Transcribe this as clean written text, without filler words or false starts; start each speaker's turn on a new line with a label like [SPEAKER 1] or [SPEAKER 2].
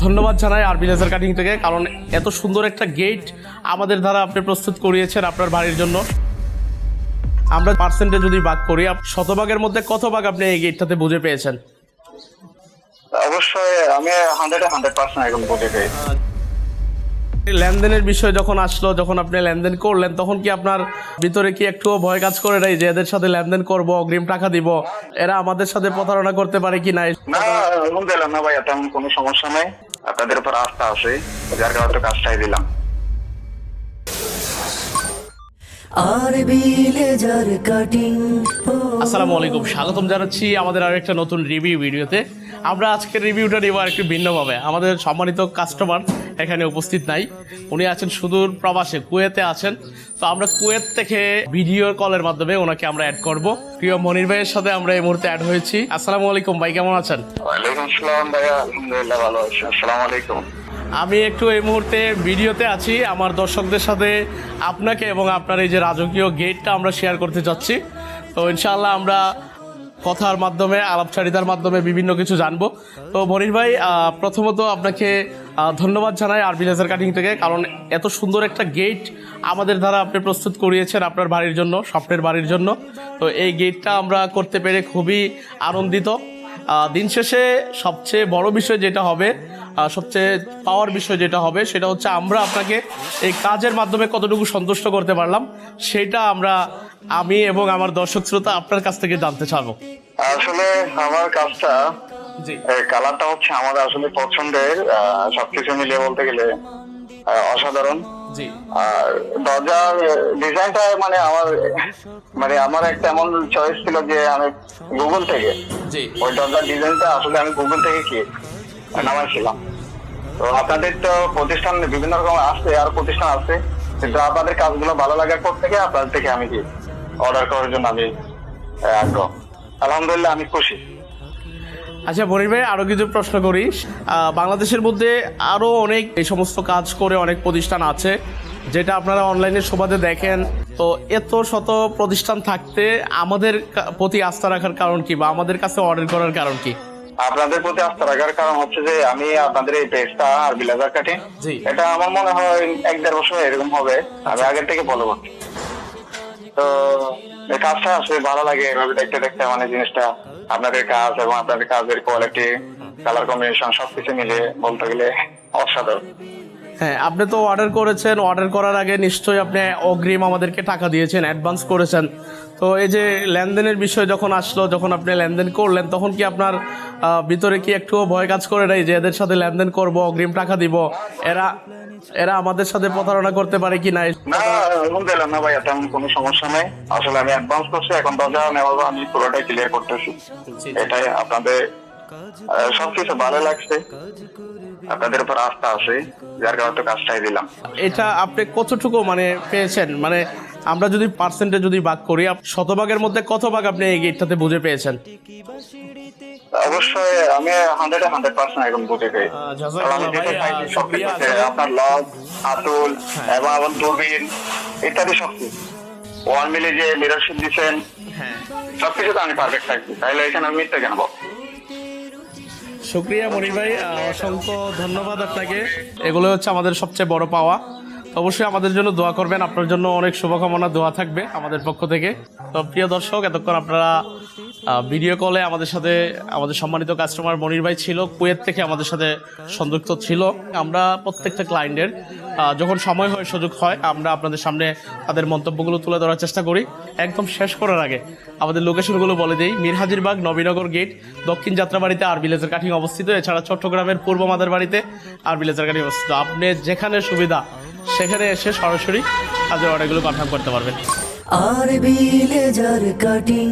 [SPEAKER 1] ধন্যবাদ জানাই আরবি লেজার কাটিং থেকে, কারণ এত সুন্দর একটা গেট আমাদের দ্বারা আপনি প্রস্তুত করিয়েছেন আপনার বাড়ির জন্য। আমরা পার্সেন্টে যদি ভাগ করি, শতভাগের মধ্যে কত ভাগ আপনি এই গেটটাতে বুঝে পেয়েছেন?
[SPEAKER 2] অবশ্যই আমি 100% এখন বুঝে পেয়েছি।
[SPEAKER 1] লেনদেনের বিষয় যখন আসলো, যখন আপনি লেনদেন করলেন, তখন কি আপনার ভিতরে কি একটুও ভয় কাজ করে নাই যে এদের সাথে লেনদেন করব, অগ্রিম টাকা দিব, এরা আমাদের সাথে প্রতারণা করতে পারে কি না?
[SPEAKER 2] না, আলহামদুলিল্লাহ না ভাই, তেমন কোনো সমস্যা নাই। আপনাদের উপর আস্থা আছে, যার কারণে তো কাজটাই দিলাম।
[SPEAKER 1] আসসালামু আলাইকুম, স্বাগতম জানাচ্ছি আমাদের আরো একটা নতুন রিভিউ ভিডিওতে। আমরা আজকের রিভিউটা নেব আরেকটু ভিন্নভাবে। আমাদের সম্মানিত কাস্টমার এখানে উপস্থিত নাই, উনি আছেন সুদূর প্রবাসে, কুয়েতে আছেন। তো আমরা কুয়েত থেকে ভিডিও কলের মাধ্যমে ওনাকে আমরা অ্যাড করব। প্রিয় মনির ভাইয়ের সাথে আমরা এই মুহূর্তে অ্যাড হয়েছি। আসসালামু আলাইকুম ভাই, কেমন আছেন?
[SPEAKER 2] ওয়ালাইকুম আসসালাম ভাইয়া, আলহামদুলিল্লাহ ভালো আছি। আসসালামু আলাইকুম।
[SPEAKER 1] আমি একটু এই মুহূর্তে ভিডিওতে আছি, আমার দর্শকদের সাথে আপনাকে এবং আপনার এই যে রাজকীয় গেটটা আমরা শেয়ার করতে চাচ্ছি। তো ইনশাআল্লাহ আমরা কথার মাধ্যমে, আলাপচারিতার মাধ্যমে বিভিন্ন কিছু জানবো। তো মনির ভাই, প্রথমত আপনাকে ধন্যবাদ জানাই আরবি লেজার কাটিং থেকে, কারণ এত সুন্দর একটা গেট আমাদের দ্বারা আপনি প্রস্তুত করিয়েছেন আপনার বাড়ির জন্য, স্বপ্নের বাড়ির জন্য। তো এই গেটটা আমরা করতে পেরে খুবই আনন্দিত। দিন শেষে সবচেয়ে বড় বিষয় যেটা হবে, সবচেয়ে পাওয়ার বিষয় যেটা হবে, সেটা হচ্ছে আমরা আপনাকে এই কাজের মাধ্যমে কতটুকু সন্তুষ্ট করতে পারলাম, সেটা আমি এবং আমার দর্শক শ্রোতা আপনার কাছ থেকে জানতে চাবো।
[SPEAKER 2] আসলে আমার কাজটা,
[SPEAKER 1] জি,
[SPEAKER 2] কালারটা হচ্ছে আমাদের আসলে পছন্দের, সবকিছু মিলিয়ে বলতে গেলে অসাধারণ।
[SPEAKER 1] জি,
[SPEAKER 2] আর দরজার ডিজাইনটা আমার একটা এমন চয়েস ছিল যে আমি গুগল থেকে,
[SPEAKER 1] জি,
[SPEAKER 2] ওই দরজার ডিজাইনটা আসলে আমি গুগল থেকে কি নামাইছিলাম। তো আপনাদের তো প্রতিষ্ঠান বিভিন্ন রকম আছে, আর প্রতিষ্ঠান আছে, কিন্তু আপনাদের কাজগুলো ভালো লাগার পর থেকে আপনাদের থেকে আমি কি অর্ডার করার জন্য আমি আগ্রহ। আলহামদুলিল্লাহ, আমি খুশি।
[SPEAKER 1] আচ্ছা মনির ভাই, আরও কিছু প্রশ্ন করি। বাংলাদেশের মধ্যে আরও অনেক এই সমস্ত কাজ করে অনেক প্রতিষ্ঠান আছে, যেটা আপনারা অনলাইনে সুবাদে দেখেন। তো এত শত প্রতিষ্ঠান থাকতে আমাদের প্রতি আস্থা রাখার কারণ কি, বা আমাদের কাছে অর্ডার করার কারণ কি?
[SPEAKER 2] আপনাদের প্রতি আস্থা রাখার কারণ হচ্ছে যে আমি আপনাদের এই পেজটা আরবি লেজার কাটিং, এটা আমার মনে হয় 1-1.5 বছর এরকম হবে, আমি আগের থেকে ফলো করছি। তো এই কাজটা আসলে ভালো লাগে এভাবে দেখতে দেখতে, জিনিসটা আপনাদের কাজ এবং আপনাদের কাজের কোয়ালিটি, কালার কম্বিনেশন সবকিছু মিলে বলতে গেলে অসাধারণ।
[SPEAKER 1] হ্যাঁ, আপনি তো অর্ডার করেছেন, অর্ডার করার আগে নিশ্চয়ই আপনি অগ্রিম আমাদেরকে টাকা দিয়েছেন, অ্যাডভান্স করেছেন। তো এই যে লেনদেনের বিষয় যখন আসলো, যখন আপনি লেনদেন করলেন, তখন কি আপনার ভিতরে কি একটুও ভয় কাজ করে নাই যে এদের সাথে লেনদেন করব, অগ্রিম টাকা দিব, এরা আমাদের সাথে প্রতারণা করতে পারে কি না?
[SPEAKER 2] না, আলহামদুলিল্লাহ না ভাই, তেমন কোনো সমস্যা নাই। আসলে আমি অ্যাডভান্স করছি, এখন দরজা নেওয়া আমি পুরোটাই ক্লিয়ার করতেছি। এটাই আপনাদের সবকিছু ভালো লাগছে, আপনাদের উপর আস্থা আছে, যার কারণে তো কাজটাই দিলাম।
[SPEAKER 1] এটা আপনি কতটুকু পেয়েছেন? আমরা যদি পার্সেন্টে যদি ভাগ করি, শতভাগের মধ্যে কত ভাগ আপনি এই গেটটাতে বুঝে পেয়েছেন?
[SPEAKER 2] অবশ্যই আমি 100% এখন বুঝে পেয়েছি। আপনার লক, হাতুল এবং আমার দূরবীন ইত্যাদি সবকিছু, ওয়াল মিলে যে লিডারশিপ দিচ্ছেন, সবকিছু তো আমি পারফেক্ট থাকছি, তাহলে এখানে আমি মিথ্যা কেন বলবো?
[SPEAKER 1] শুক্রিয়া মনির ভাই, অসংখ্য ধন্যবাদ আপনাকে। এগুলো হচ্ছে আমাদের সবচেয়ে বড় পাওয়া। অবশ্যই আমাদের জন্য দোয়া করবেন, আপনার জন্য অনেক শুভকামনা, দোয়া থাকবে আমাদের পক্ষ থেকে। তো প্রিয় দর্শক, এতক্ষণ আপনারা ভিডিও কলে আমাদের সাথে, আমাদের সম্মানিত কাস্টমার মনির ভাই ছিল, কুয়েত থেকে আমাদের সাথে সংযুক্ত ছিল। আমরা প্রত্যেকটা ক্লায়েন্টের যখন সময় হয়, সুযোগ হয়, আমরা আপনাদের সামনে তাদের মন্তব্যগুলো তুলে ধরার চেষ্টা করি। একদম শেষ করার আগে আমাদের লোকেশনগুলো বলে দিই। মিরহাজিরবাগ, নবীনগর গেট, দক্ষিণ যাত্রাবাড়িতে আরবি লেজার কাটিং অবস্থিত। এছাড়া চট্টগ্রামের পূর্ব মাদার বাড়িতে আরবি লেজার কাটিং অবস্থিত। আপনি যেখানে সুবিধা সেখানে এসে সরাসরি কাজের অর্ডারগুলো কনফার্ম করতে পারবেন।
[SPEAKER 3] আরবি লেজার কাটিং।